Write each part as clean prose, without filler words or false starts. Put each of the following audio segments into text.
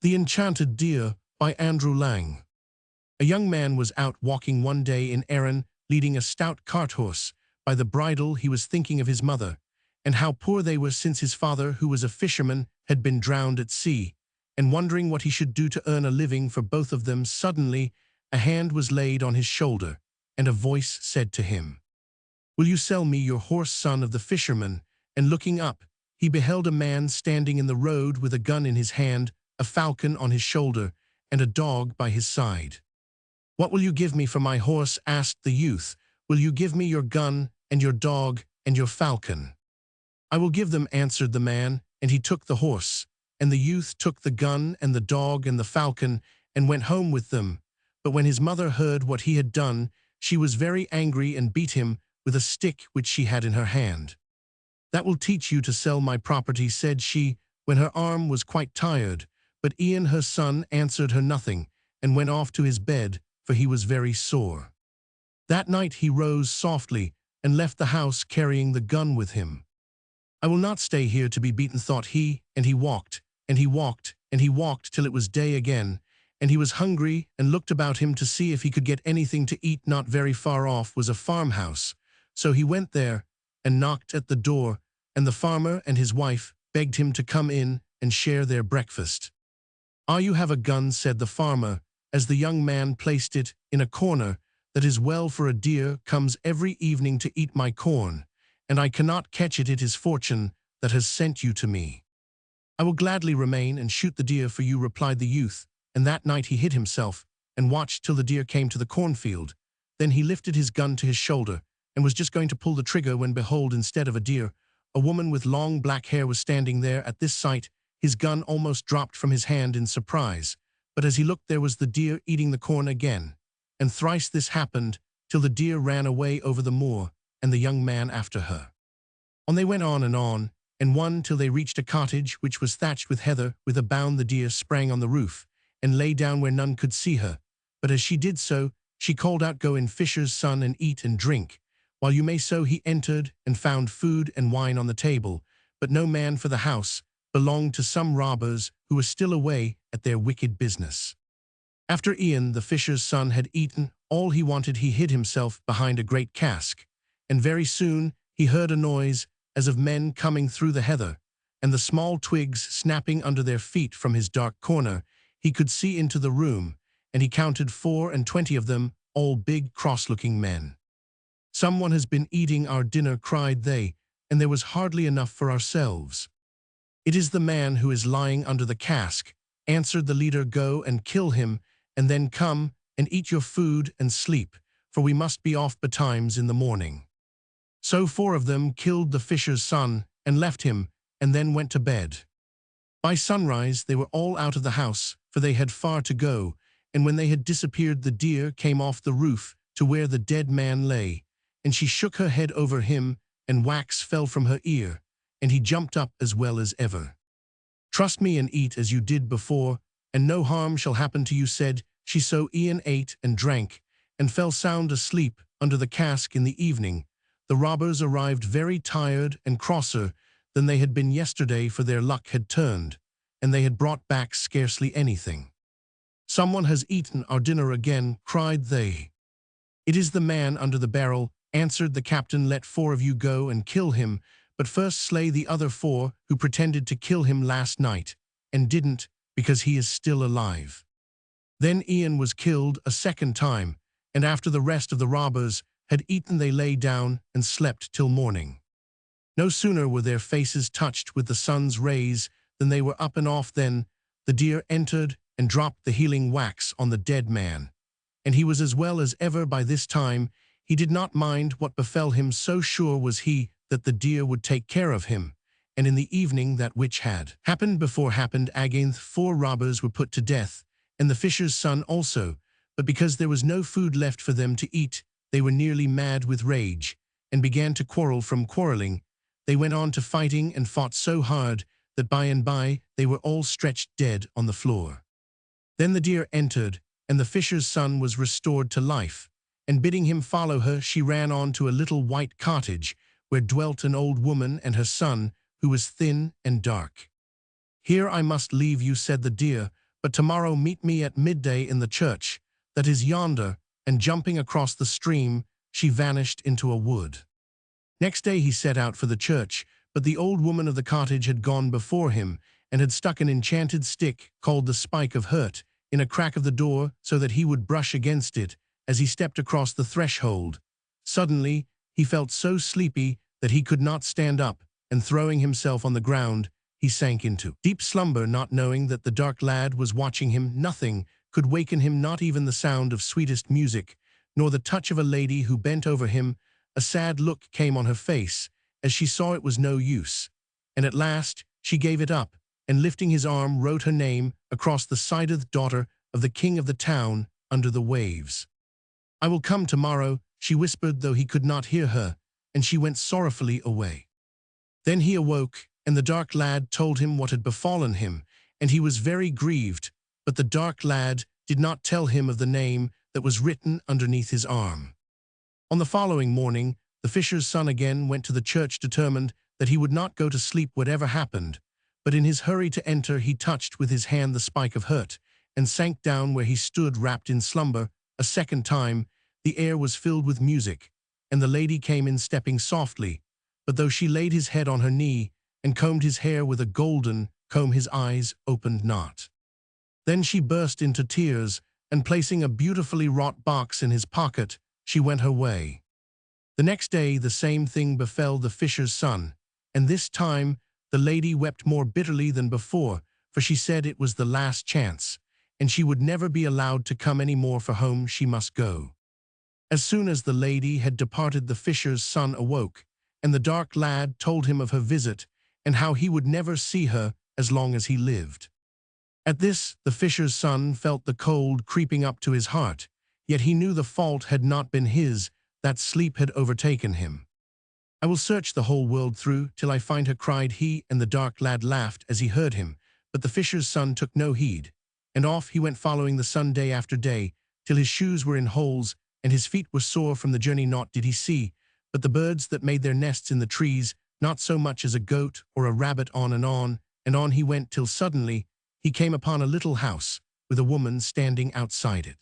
The Enchanted Deer by Andrew Lang. A young man was out walking one day in Erin, leading a stout cart-horse. By the bridle he was thinking of his mother, and how poor they were since his father, who was a fisherman, had been drowned at sea, and wondering what he should do to earn a living for both of them. Suddenly a hand was laid on his shoulder, and a voice said to him, "Will you sell me your horse, son of the fisherman?" And looking up, he beheld a man standing in the road with a gun in his hand, a falcon on his shoulder, and a dog by his side. "What will you give me for my horse?" asked the youth. "Will you give me your gun and your dog and your falcon?" "I will give them," answered the man, and he took the horse, and the youth took the gun and the dog and the falcon, and went home with them. But when his mother heard what he had done, she was very angry and beat him with a stick which she had in her hand. "That will teach you to sell my property," said she, when her arm was quite tired. But Ian, her son, answered her nothing, and went off to his bed, for he was very sore. That night he rose softly, and left the house carrying the gun with him. "I will not stay here to be beaten," thought he, and he walked, and he walked, and he walked till it was day again, and he was hungry, and looked about him to see if he could get anything to eat. Not very far off was a farmhouse, so he went there, and knocked at the door, and the farmer and his wife begged him to come in and share their breakfast. "Ah, you have a gun," said the farmer, as the young man placed it in a corner. "That is well, for a deer comes every evening to eat my corn, and I cannot catch it. It is fortune that has sent you to me." "I will gladly remain and shoot the deer for you," replied the youth, and that night he hid himself, and watched till the deer came to the cornfield. Then he lifted his gun to his shoulder, and was just going to pull the trigger when, behold, instead of a deer, a woman with long black hair was standing there. At this sight his gun almost dropped from his hand in surprise, but as he looked there was the deer eating the corn again. And thrice this happened, till the deer ran away over the moor, and the young man after her. On they went on, and one till they reached a cottage which was thatched with heather. With a bound the deer sprang on the roof, and lay down where none could see her. But as she did so, she called out, "Go in, fisher's son, and eat and drink, while you may." So he entered, and found food and wine on the table, but no man, for the house belonged to some robbers who were still away at their wicked business. After Ian, the fisher's son, had eaten all he wanted, he hid himself behind a great cask, and very soon he heard a noise as of men coming through the heather, and the small twigs snapping under their feet. From his dark corner he could see into the room, and he counted 24 of them, all big, cross-looking men. "Someone has been eating our dinner," cried they, "and there was hardly enough for ourselves." "It is the man who is lying under the cask," answered the leader. "Go and kill him, and then come and eat your food and sleep, for we must be off betimes in the morning." So 4 of them killed the fisher's son, and left him, and then went to bed. By sunrise they were all out of the house, for they had far to go, and when they had disappeared the deer came off the roof to where the dead man lay, and she shook her head over him, and wax fell from her ear, and he jumped up as well as ever. "Trust me and eat as you did before, and no harm shall happen to you," said she. So Ian ate and drank, and fell sound asleep under the cask. In the evening the robbers arrived, very tired and crosser than they had been yesterday, for their luck had turned, and they had brought back scarcely anything. "Someone has eaten our dinner again," cried they. "It is the man under the barrel," answered the captain. "Let 4 of you go and kill him, but first slay the other 4 who pretended to kill him last night, and didn't, because he is still alive." Then Ian was killed a second time, and after the rest of the robbers had eaten they lay down and slept till morning. No sooner were their faces touched with the sun's rays than they were up and off. Then the deer entered and dropped the healing wax on the dead man, and he was as well as ever by this time. He did not mind what befell him, so sure was he that the deer would take care of him. And in the evening that which had happened before happened again. 4 robbers were put to death, and the fisher's son also, but because there was no food left for them to eat, they were nearly mad with rage, and began to quarrel. From quarreling they went on to fighting, and fought so hard that by and by they were all stretched dead on the floor. Then the deer entered, and the fisher's son was restored to life, and bidding him follow her, she ran on to a little white cottage, where dwelt an old woman and her son, who was thin and dark. "Here I must leave you," said the deer, but tomorrow meet me at midday in the church, that is yonder," and jumping across the stream, she vanished into a wood. Next day he set out for the church, but the old woman of the cottage had gone before him, and had stuck an enchanted stick, called the spike of hurt, in a crack of the door so that he would brush against it as he stepped across the threshold. Suddenly, he felt so sleepy that he could not stand up, and throwing himself on the ground, he sank into deep slumber, not knowing that the dark lad was watching him. Nothing could waken him, not even the sound of sweetest music, nor the touch of a lady who bent over him. A sad look came on her face, as she saw it was no use, and at last she gave it up, and lifting his arm wrote her name across the sideth daughter of the king of the town under the waves. "I will come tomorrow," she whispered, though he could not hear her, and she went sorrowfully away. Then he awoke, and the dark lad told him what had befallen him, and he was very grieved, but the dark lad did not tell him of the name that was written underneath his arm. On the following morning, the fisher's son again went to the church, determined that he would not go to sleep whatever happened, but in his hurry to enter he touched with his hand the spike of hurt, and sank down where he stood wrapped in slumber. A second time the air was filled with music, and the lady came in stepping softly, but though she laid his head on her knee, and combed his hair with a golden comb, his eyes opened not. Then she burst into tears, and placing a beautifully wrought box in his pocket, she went her way. The next day the same thing befell the fisher's son, and this time the lady wept more bitterly than before, for she said it was the last chance, and she would never be allowed to come any more, for home she must go. As soon as the lady had departed, the fisher's son awoke, and the dark lad told him of her visit, and how he would never see her as long as he lived. At this the fisher's son felt the cold creeping up to his heart, yet he knew the fault had not been his, that sleep had overtaken him. "I will search the whole world through till I find her," cried he, and the dark lad laughed as he heard him, but the fisher's son took no heed, and off he went following the sun day after day, till his shoes were in holes, and his feet were sore from the journey. Naught did he see but the birds that made their nests in the trees, not so much as a goat or a rabbit. On and on he went, till suddenly he came upon a little house, with a woman standing outside it.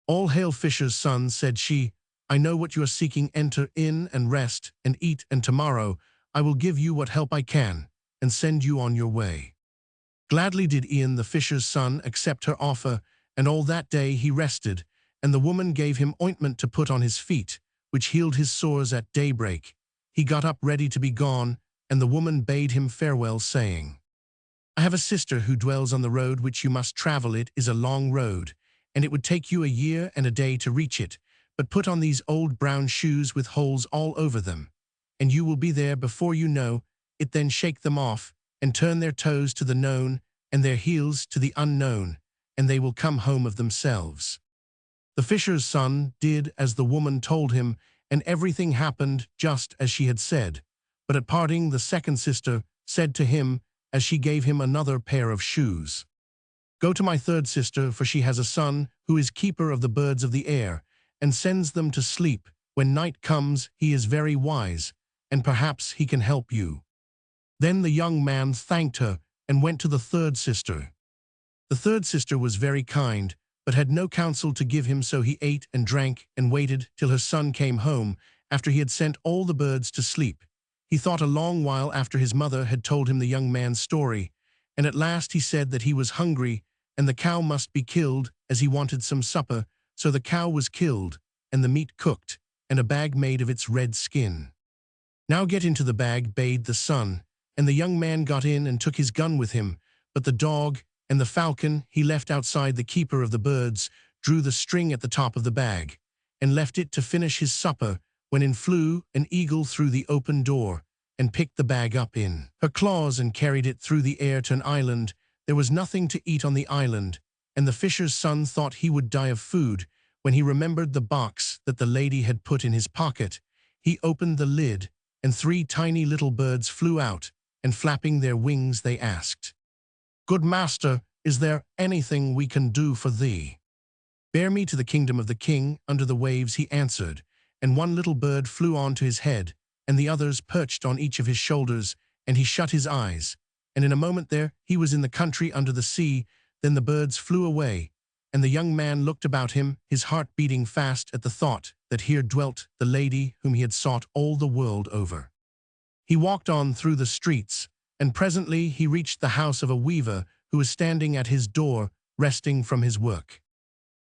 "All hail, fisher's son," said she. "I know what you are seeking. Enter in and rest and eat, and tomorrow I will give you what help I can, and send you on your way." Gladly did Ian, the fisher's son, accept her offer, and all that day he rested, and the woman gave him ointment to put on his feet, which healed his sores. At daybreak he got up ready to be gone, and the woman bade him farewell, saying, "I have a sister who dwells on the road which you must travel. It is a long road, and it would take you a year and a day to reach it, but put on these old brown shoes with holes all over them, and you will be there before you know it. Then shake them off, and turn their toes to the known, and their heels to the unknown, and they will come home of themselves." The fisher's son did as the woman told him, and everything happened just as she had said. But at parting the second sister said to him, as she gave him another pair of shoes, "Go to my third sister, for she has a son who is keeper of the birds of the air, and sends them to sleep. When night comes he is very wise, and perhaps he can help you." Then the young man thanked her, and went to the third sister. The third sister was very kind, but had no counsel to give him, so he ate and drank and waited till her son came home, after he had sent all the birds to sleep. He thought a long while after his mother had told him the young man's story, and at last he said that he was hungry, and the cow must be killed, as he wanted some supper. So the cow was killed, and the meat cooked, and a bag made of its red skin. "Now get into the bag," bade the son, and the young man got in and took his gun with him, but the dog and the falcon he left outside. The keeper of the birds drew the string at the top of the bag, and left it to finish his supper, when in flew an eagle through the open door, and picked the bag up in her claws, and carried it through the air to an island. There was nothing to eat on the island, and the fisher's son thought he would die of food, when he remembered the box that the lady had put in his pocket. He opened the lid, and 3 tiny little birds flew out, and flapping their wings they asked, "Good master, is there anything we can do for thee?" "Bear me to the kingdom of the king under the waves," he answered, and 1 little bird flew on to his head, and the others perched on each of his shoulders, and he shut his eyes, and in a moment there he was in the country under the sea. Then the birds flew away, and the young man looked about him, his heart beating fast at the thought that here dwelt the lady whom he had sought all the world over. He walked on through the streets, and presently he reached the house of a weaver who was standing at his door, resting from his work.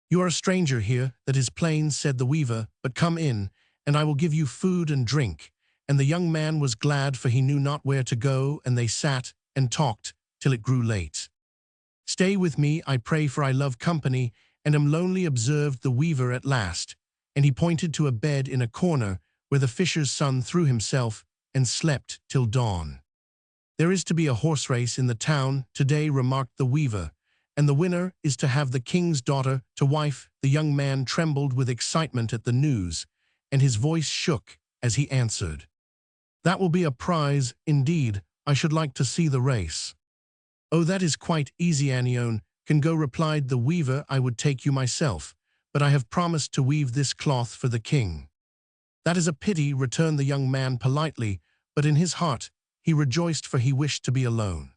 "You are a stranger here, that is plain," said the weaver, "but come in, and I will give you food and drink." And the young man was glad, for he knew not where to go, and they sat and talked till it grew late. "Stay with me, I pray, for I love company, and am lonely," observed the weaver at last, and he pointed to a bed in a corner where the fisher's son threw himself and slept till dawn. "There is to be a horse race in the town today," remarked the weaver, "and the winner is to have the king's daughter to wife." The young man trembled with excitement at the news, and his voice shook as he answered, "That will be a prize indeed. I should like to see the race." "Oh, that is quite easy, Anione can go," replied the weaver. "I would take you myself, but I have promised to weave this cloth for the king." "That is a pity," returned the young man politely, but in his heart he rejoiced, for he wished to be alone.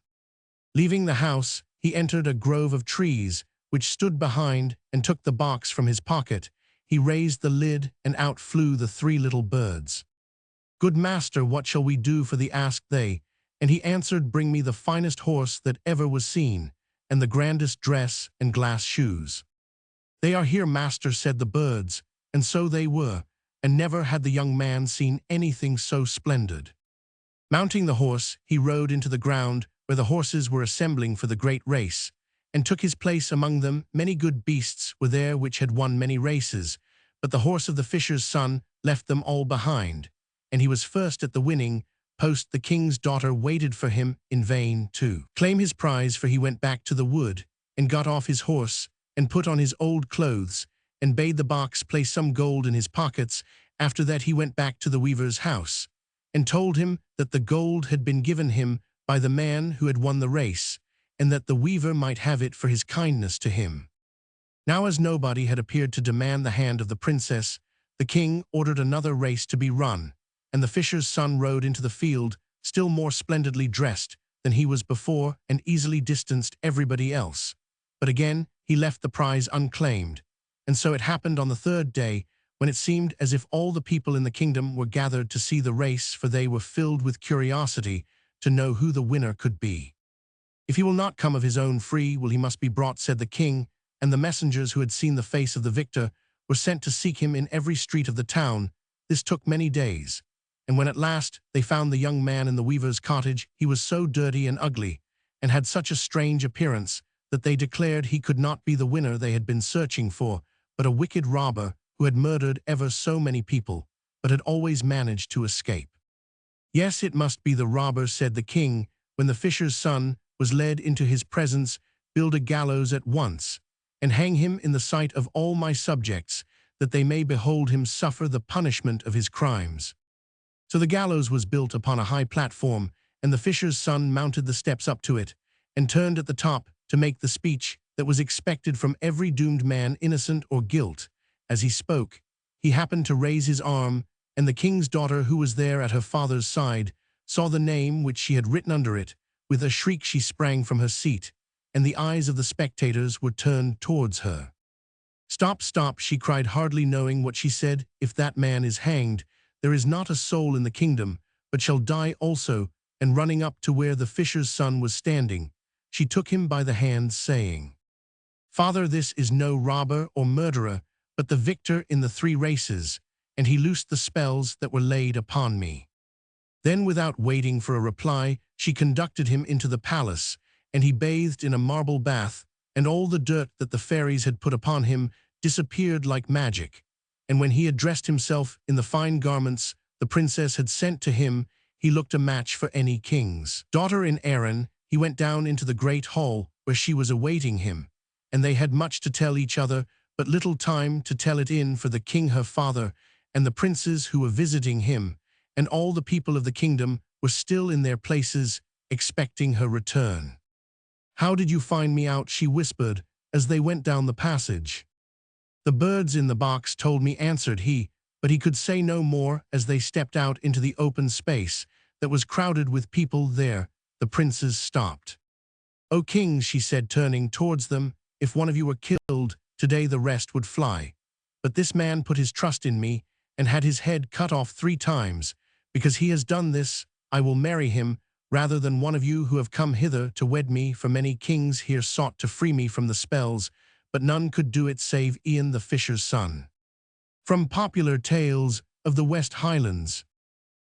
Leaving the house, he entered a grove of trees, which stood behind, and took the box from his pocket. He raised the lid, and out flew the 3 little birds. "Good master, what shall we do for thee?" asked they, and he answered, "Bring me the finest horse that ever was seen, and the grandest dress and glass shoes." "They are here, master," said the birds, and so they were, and never had the young man seen anything so splendid. Mounting the horse, he rode into the ground where the horses were assembling for the great race, and took his place among them. Many good beasts were there which had won many races, but the horse of the fisher's son left them all behind, and he was first at the winning post. The king's daughter waited for him in vain to claim his prize, for he went back to the wood, and got off his horse, and put on his old clothes, and bade the box place some gold in his pockets. After that he went back to the weaver's house, and told him that the gold had been given him by the man who had won the race, and that the weaver might have it for his kindness to him. Now, as nobody had appeared to demand the hand of the princess, the king ordered another race to be run, and the fisher's son rode into the field, still more splendidly dressed than he was before, and easily distanced everybody else. But again he left the prize unclaimed, and so it happened on the 3rd day, when it seemed as if all the people in the kingdom were gathered to see the race, for they were filled with curiosity to know who the winner could be. "If he will not come of his own free will, he must be brought," said the king, and the messengers who had seen the face of the victor were sent to seek him in every street of the town. This took many days, and when at last they found the young man in the weaver's cottage, he was so dirty and ugly, and had such a strange appearance, that they declared he could not be the winner they had been searching for, but a wicked robber who had murdered ever so many people, but had always managed to escape. "Yes, it must be the robber," said the king, when the fisher's son was led into his presence. "Build a gallows at once, and hang him in the sight of all my subjects, that they may behold him suffer the punishment of his crimes." So the gallows was built upon a high platform, and the fisher's son mounted the steps up to it, and turned at the top to make the speech that was expected from every doomed man, innocent or guilt. As he spoke, he happened to raise his arm, and the king's daughter, who was there at her father's side, saw the name which she had written under it. With a shriek she sprang from her seat, and the eyes of the spectators were turned towards her. "Stop, stop," she cried, hardly knowing what she said. "If that man is hanged, there is not a soul in the kingdom but shall die also." And running up to where the fisher's son was standing, she took him by the hand, saying, "Father, this is no robber or murderer, but the victor in the 3 races, and he loosed the spells that were laid upon me." Then, without waiting for a reply, she conducted him into the palace, and he bathed in a marble bath, and all the dirt that the fairies had put upon him disappeared like magic. And when he had dressed himself in the fine garments the princess had sent to him, he looked a match for any king's daughter in Erin. He went down into the great hall where she was awaiting him, and they had much to tell each other, but little time to tell it in, for the king her father, and the princes who were visiting him, and all the people of the kingdom were still in their places, expecting her return. "How did you find me out?" she whispered, as they went down the passage. "The birds in the box told me," answered he, but he could say no more. As they stepped out into the open space that was crowded with people, there the princes stopped. "O kings," she said, turning towards them, "if one of you were killed, today the rest would fly. But this man put his trust in me and had his head cut off 3 times. Because he has done this, I will marry him, rather than one of you who have come hither to wed me, for many kings here sought to free me from the spells, but none could do it save Ian the fisher's son." From Popular Tales of the West Highlands.